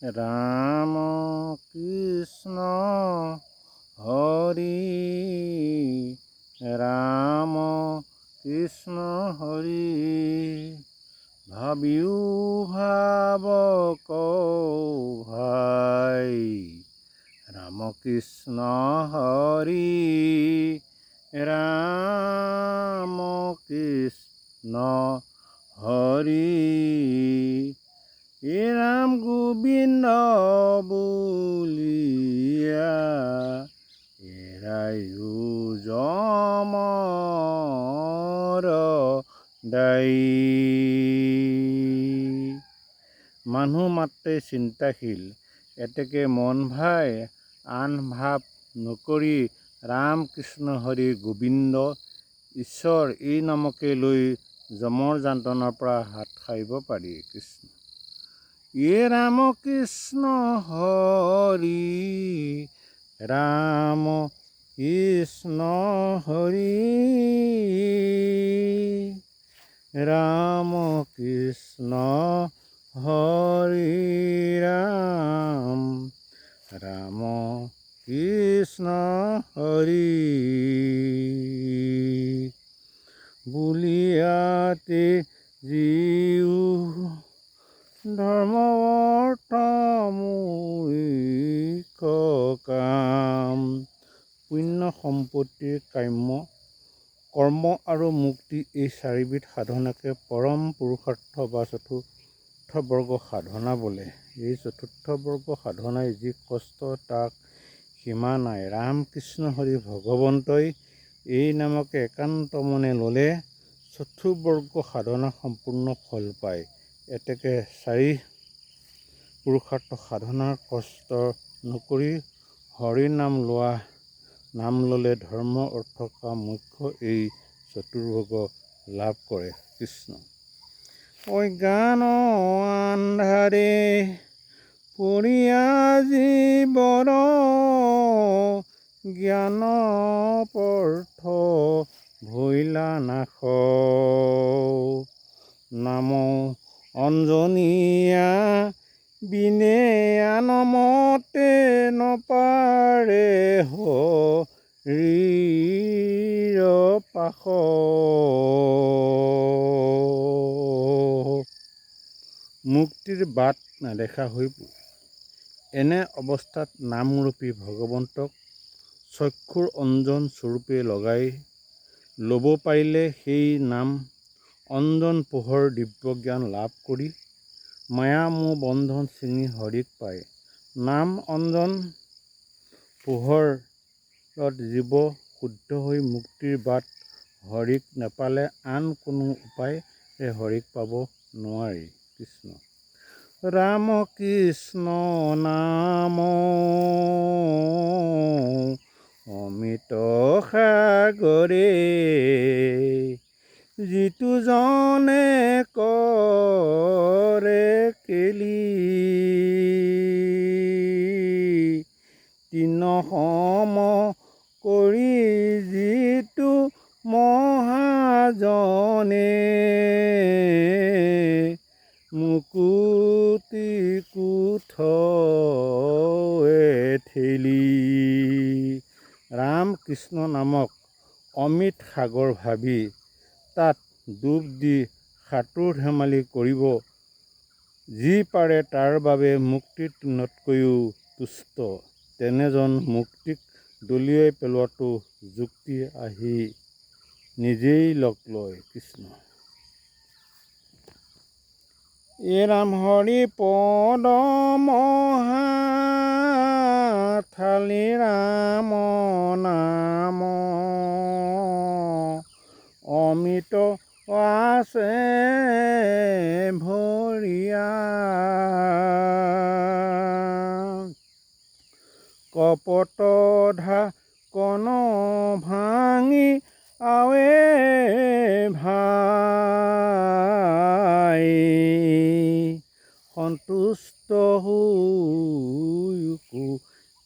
ৰাম কৃষ্ণ হৰি ৰাম কৃষ্ণ হৰি ভাবিও ভাব কৌ ভাই ৰাম কৃষ্ণ হৰি ৰাম কৃষ্ণ হৰি ৰাম গোবিন্দ বুলিয়া এৰায়ো যমৰ দায়ী। মানুহ মাত্ৰে চিন্তাশীল, এতেকে মন ভাই আন ভাৱ নকৰি ৰাম কৃষ্ণ হৰি গোবিন্দ ঈশ্বৰ এই নামকে লৈ যমৰ যান্ত্ৰনাৰ পৰা হাত সাৰিব পাৰি। কৃষ্ণ ৰাম কৃষ্ণ হৰি ৰাম কৃষ্ণ হৰি ৰাম কৃষ্ণ হৰি ৰাম ৰাম কৃষ্ণ হৰি বুলিয়াতে জীও ধৰ্ম অৰ্থ মুখ্য কাম। পুণ্য সম্পত্তিৰ কাম্য কৰ্ম আৰু মুক্তি এই চাৰিবিধ সাধনাকে পৰম পুৰুষাৰ্থ বা চতুৰ্থ বৰ্গ সাধনা বোলে। এই চতুৰ্থ বৰ্গ সাধনাই যি কষ্ট তাক সীমা নাই। ৰাম কৃষ্ণ হৰি ভগৱন্তই এই নামকে একান্ত মনে ল'লে চতুৰ্বৰ্গ সাধনা সম্পূৰ্ণ ফল পায়। এতেকে চাৰি পুৰুষাৰ্থ সাধনাৰ কষ্ট নকৰি হৰি নাম ল'লে ধৰ্ম অৰ্থ কাম মোক্ষ এই চতুৰ্ভুগ লাভ কৰে। কৃষ্ণ অজ্ঞান আন্ধাৰে পৰিয়া জীৱৰ জ্ঞান পৰ্থ ভৈলা নাশ নাম অঞ্জনীয়া বিনে আনমতে নপাৰে হৰিৰ পাশ। মুক্তিৰ বাট নেদেখা হৈ এনে অৱস্থাত নামৰূপী ভগৱন্তক চক্ষুৰ অঞ্জন স্বৰূপে লগাই ল'ব পাৰিলে সেই নাম অঞ্জন পোহৰ দিব্য জ্ঞান লাভ কৰি মায়া মোহ বন্ধন ছিঙি হৰিক পায়। নাম অঞ্জন পোহৰত জীৱ শুদ্ধ হৈ মুক্তিৰ বাট হৰিক নেপালে আন কোনো উপায়েৰে হৰিক পাব নোৱাৰি। কৃষ্ণ ৰাম কৃষ্ণ নাম অমৃত সাগৰে যিটো জনে কৰে কেলি তিন সম কৰি যিটো মহাজনে মুকুতি কুঠ ঠেলি। ৰাম কৃষ্ণ নামক অমৃত সাগৰ ভাবি তাত ডুব দি সাঁতোৰ ধেমালি কৰিব যি পাৰে তাৰ বাবে মুক্তিৰ তৃণতকৈও তুষ্ট। তেনেজন মুক্তিক দলিয়াই পেলোৱাটো যুক্তি আহি নিজেই লগ লয়। কৃষ্ণ ৰাম হৰি পদ মহাথালি ৰাম নাম অমৃত আছে ভৰিয়া কপট ঢাকন ভাঙি আৱে ভাই সন্তুষ্ট হৈ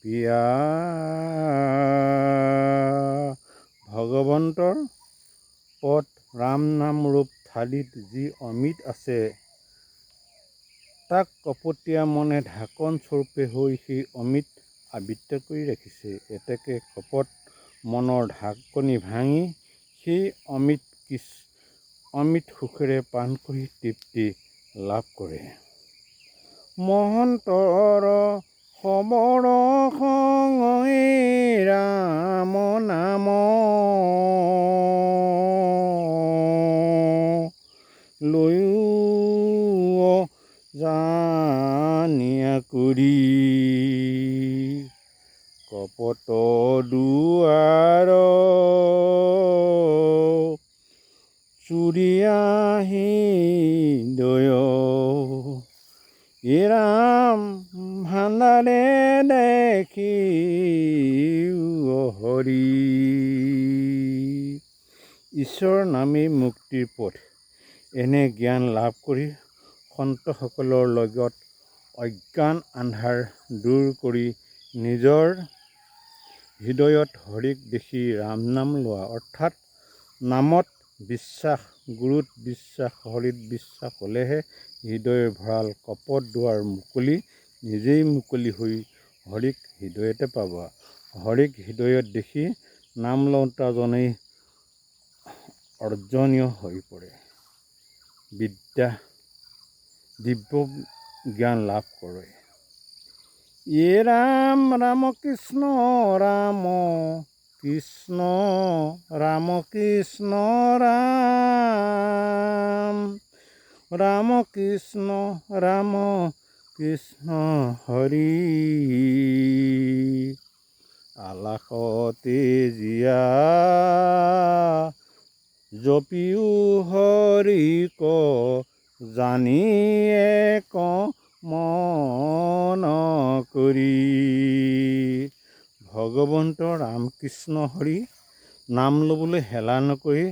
পিয়া। ভগৱন্তৰ পদ ৰাম নাম ৰূপ থালিত যি অমৃত আছে তাক কপটীয়া মনে ঢাকন স্বৰূপে হৈ সেই অমিত আবৃত কৰি ৰাখিছে। এতেকে কপট মনৰ ঢাকনি ভাঙি সেই অমিত সুখেৰে পান কৰি তৃপ্তি লাভ কৰে। মহন্তৰ সবৰ সংগী ৰাম নাম লৈও জানিয়া কৰি কপট দুৱাৰ চুৰিয়াহি দয় ৰাম ভাণ্ডাৰে দেখি হৰি। ঈশ্বৰ নামেই মুক্তিৰ পথ। এনে জ্ঞান লাভ কৰি সন্তসকলৰ লগত অজ্ঞান আন্ধাৰ দূৰ কৰি নিজৰ হৃদয়ত হৰিক দেখি ৰাম নাম লোৱা, অৰ্থাৎ নামত বিশ্বাস, গুৰুত বিশ্বাস, হৰিত বিশ্বাস হ'লেহে হৃদয়ৰ ভঁৰাল কপট দুৱাৰ মুকলি, নিজেই মুকলি হৈ হৰিক হৃদয়তে পাবা। হৰিক হৃদয়ত দেখি নাম লওঁতাজনেই অৰ্জনীয় হৈ পৰে, দিব্য জ্ঞান লাভ কৰে। ৰাম ৰাম কৃষ্ণ ৰাম কৃষ্ণ ৰাম কৃষ্ণ ৰাম ৰাম কৃষ্ণ ৰাম কৃষ্ণ হৰি। আলাসতে জীয়া জপিও হৰিক জানি এক মন কৰি। ভগৱন্ত ৰামকৃষ্ণ হৰি নাম ল'বলৈ হেলা নকৰি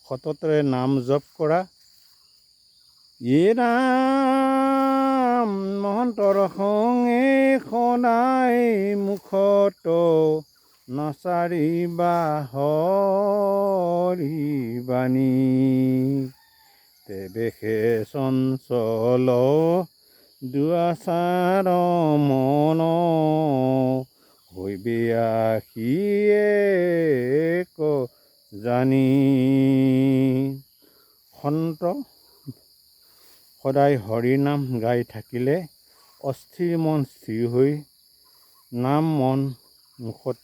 সততেৰে নাম জপ কৰা। ৰাম মহন্তৰ সংগে সদায় মুখত নচাৰিবা হৰি বাণী। তেৱেহে চঞ্চল দুআচাৰ মন হৈবে আহি এক জানি। সন্ত সদায় হৰি নাম গাই থাকিলে অস্থিৰ মন স্থিৰ হৈ নাম মন মুখত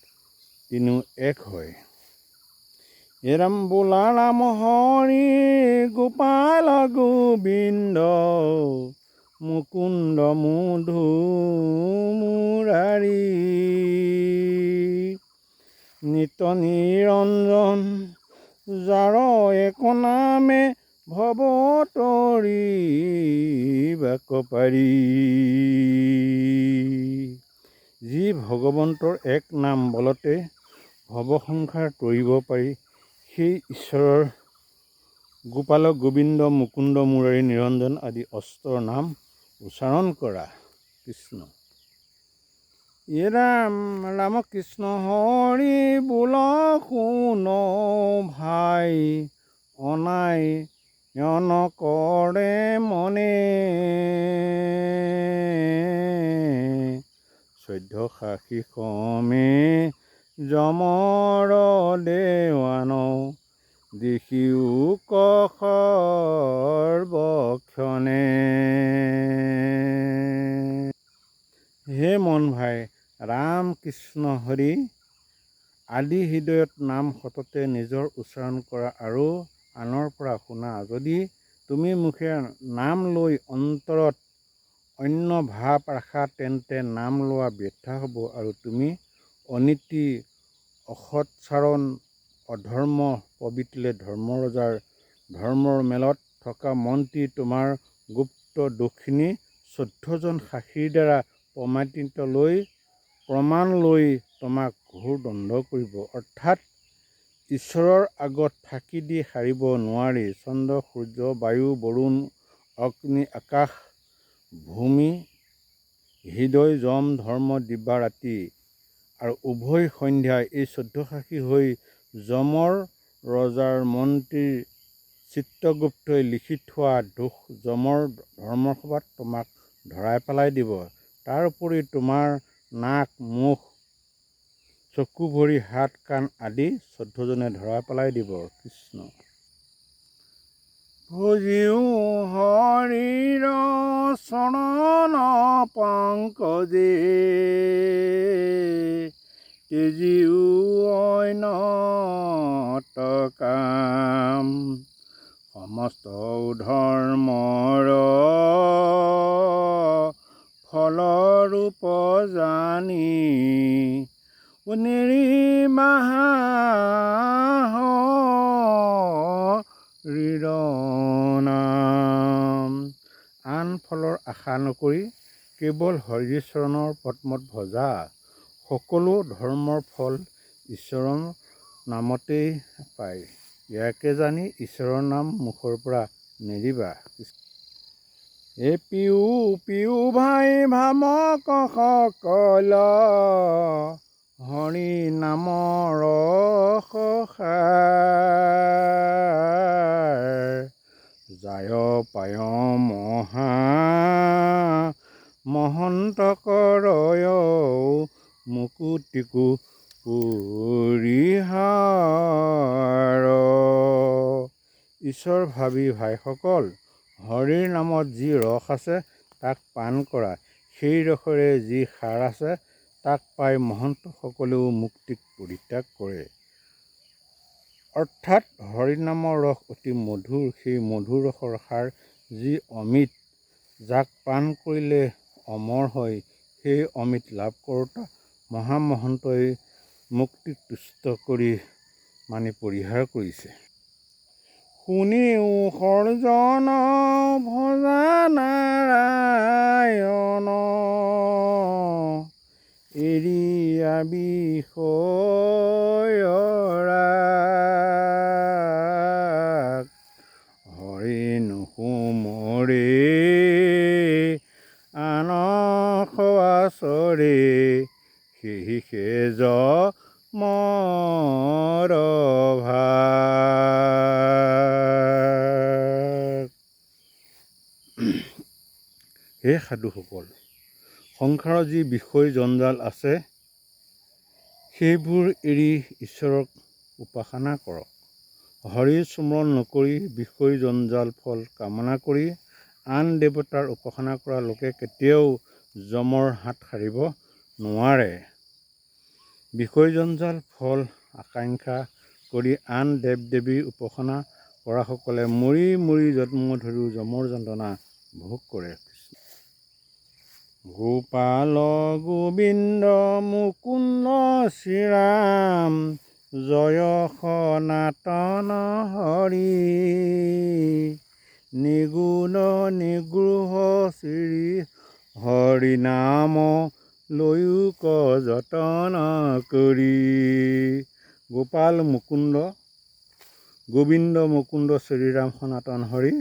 তিনিও এক হয়। ৰাম বোলা ৰাম হৰি গোপাল গোবিন্দ মুকুন্দ মধু মুৰাৰী। নিত নিৰঞ্জন যাৰ এক নামে ভৱ তৰিবাক পাৰি। যি ভগৱন্তৰ এক নাম বলতে ভৱসংসাৰ তৰিব পাৰি, সেই ঈশ্বৰৰ গোপাল গোবিন্দ মুকুন্দ মুৰাৰী নিৰঞ্জন আদি অষ্টৰ নাম উচ্চাৰণ কৰা। কৃষ্ণ ৰাম ৰাম কৃষ্ণ হৰি বোল শুন ভাই, অনায়ন কৰে মনে। 14 সমে যমৰ দেৱান দেখিও সৰ্বক্ষণে। হে মন ভাই, ৰাম কৃষ্ণ হৰি আদি হৃদয়ত নাম সততে নিজৰ উচ্চাৰণ কৰা আৰু আনৰ পৰা শুনা। যদি তুমি মুখে নাম লৈ অন্তৰত অন্য ভাৱ ৰাখা, তেন্তে নাম লোৱা বৃথা হ'ব আৰু তুমি অনীতি, অসৎচাৰণ, অধৰ্ম প্ৰবৃত্তিলে ধৰ্মৰজাৰ ধৰ্মৰ মেলত থকা মন্ত্ৰী তোমাৰ গুপ্ত দোষখিনি 14জন সাক্ষীৰ দ্বাৰা প্ৰমাণ লৈ তোমাক ঘোৰ দণ্ড কৰিব। অৰ্থাৎ ঈশ্বৰৰ আগত ফাঁকি দি সাৰিব নোৱাৰি। চন্দ্ৰ সূৰ্য বায়ু বৰুণ অগ্নি আকাশ ভূমি হৃদয় যম ধৰ্ম দিবা ৰাতি আৰু উভয় সন্ধ্যাই এই 14 সাক্ষী হৈ যমৰ ৰজাৰ মন্ত্ৰীৰ চিত্ৰগুপ্তই লিখি থোৱা দোষ যমৰ ধৰ্মসভাত তোমাক ধৰাই পেলাই দিব। তাৰোপৰি তোমাৰ নাক, মুখ, চকু, ভৰি, হাত, কাণ আদি 14জনে ধৰাই পেলাই দিব। কৃষ্ণ। ভজিও হৰিৰ চৰণ পংকজে, তেজিও অন্য কাম, সমস্ত ধৰ্মৰ ফলৰূপ জানি, হৰিৰ নাম। আন ফলৰ আশা নকৰি কেৱল হৰিৰ চৰণৰ পদ্মত ভজা। সকলো ধৰ্মৰ ফল ঈশ্বৰৰ নামতেই পায়। ইয়াকে জানি ঈশ্বৰৰ নাম মুখৰ পৰা নেৰিবা। এ পিউ পিউ ভাই ভামক সকল, হৰি নামৰ সাৰ, যায় পায় মহা মহন্ত কৰয়, মুকুতিকো পৰিহাৰ। ঈশ্বৰ ভাবি ভাইসকল, হৰিৰ নামত যি ৰস আছে তাক পান কৰা। সেই ৰসেৰে যি সাৰ আছে তাক পাই মহন্তসকলেও মুক্তিক পৰিত্যাগ কৰে। অৰ্থাৎ হৰিনামৰ ৰস অতি মধুৰ। সেই মধুৰ ৰসৰ সাৰ যি অমৃত, যাক পান কৰিলে অমৰ হয়। সেই অমৃত লাভ কৰোঁতা মহামহন্তই মুক্তিক তুষ্ট কৰি মানি পৰিহাৰ কৰিছে। শুনিও সৰ্জন ভজা নাৰায়ণ, এৰিয়া বিষয় ৰাগ, হৰি নুসুমৰে আন সৱাচৰে, সেহি সেজ মৰ ভাগ। হে সাধুসকল, সংসাৰৰ যি বিষয় জঞ্জাল আছে সেইবোৰ এৰি ঈশ্বৰক উপাসনা কৰক। হৰিৰ স্মৰণ নকৰি বিষয় জঞ্জাল ফল কামনা কৰি আন দেৱতাৰ উপাসনা কৰা লোকে কেতিয়াও যমৰ হাত সাৰিব নোৱাৰে। বিষয় জঞ্জাল ফল আকাংক্ষা কৰি আন দেৱ দেৱীৰ উপাসনা কৰাসকলে মৰি মৰি জন্ম ধৰিও যমৰ যন্ত্ৰণা ভোগ কৰে। গোপাল গোবিন্দ মুকুন্দ শ্ৰীৰাম, জয় সনাতন হৰি, নিগুণ নিগৃহ শ্ৰী হৰি নাম লৈক যতন কৰি। গোপাল মুকুন্দ, গোবিন্দ মুকুন্দ শ্ৰীৰাম সনাতন হৰি,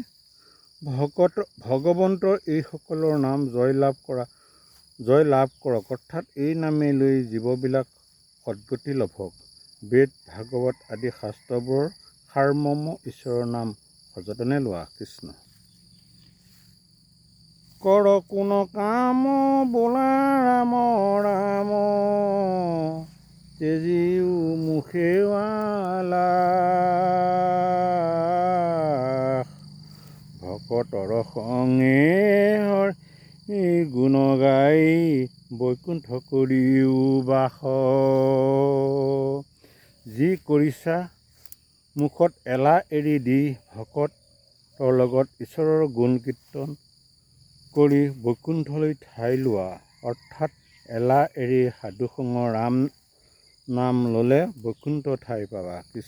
ভগৱন্তৰ এইসকলৰ নাম জয় লাভ কৰক। অৰ্থাৎ এই নামে লৈ জীৱবিলাক সদ্গতি লভক। বেদ, ভাগৱত আদি শাস্ত্ৰবোৰৰ সাৰমৰ্ম ঈশ্বৰৰ নাম সযতনে লোৱা। কৃষ্ণ। কৰ কোন কাম বোলা ৰাম ৰাম, তেজিও মুখে লাখ, ভকতৰ সঙে হৰি গুণ গাই, বৈকুণ্ঠ কৰিও বাস। যি কৰিছা মুখত এলা এৰি দি ভকতৰ লগত ঈশ্বৰৰ গুণ কীৰ্তন কৰি বৈকুণ্ঠলৈ ঠাই লোৱা। অৰ্থাৎ এলা এৰি সাধুসংগ ৰাম নাম ল'লে বৈকুণ্ঠ ঠাই পাবা। কৃষ্ণ।